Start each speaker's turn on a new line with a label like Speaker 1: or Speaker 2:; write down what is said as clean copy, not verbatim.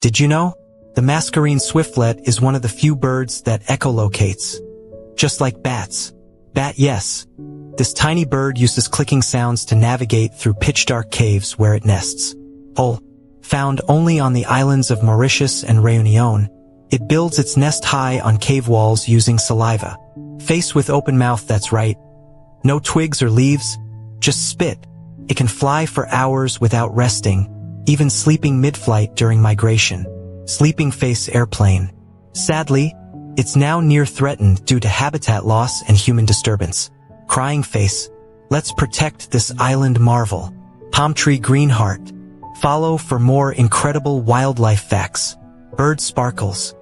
Speaker 1: Did you know? The Mascarene Swiftlet is one of the few birds that echolocates. Just like bats. Yes. This tiny bird uses clicking sounds to navigate through pitch-dark caves where it nests. Found only on the islands of Mauritius and Réunion, it builds its nest high on cave walls using saliva. Face with open mouth, that's right. No twigs or leaves, just spit. It can fly for hours without resting, even sleeping mid-flight during migration. Sleeping face airplane. Sadly, it's now near threatened due to habitat loss and human disturbance. Crying face. Let's protect this island marvel. Palm tree green heart. Follow for more incredible wildlife facts. Bird sparkles.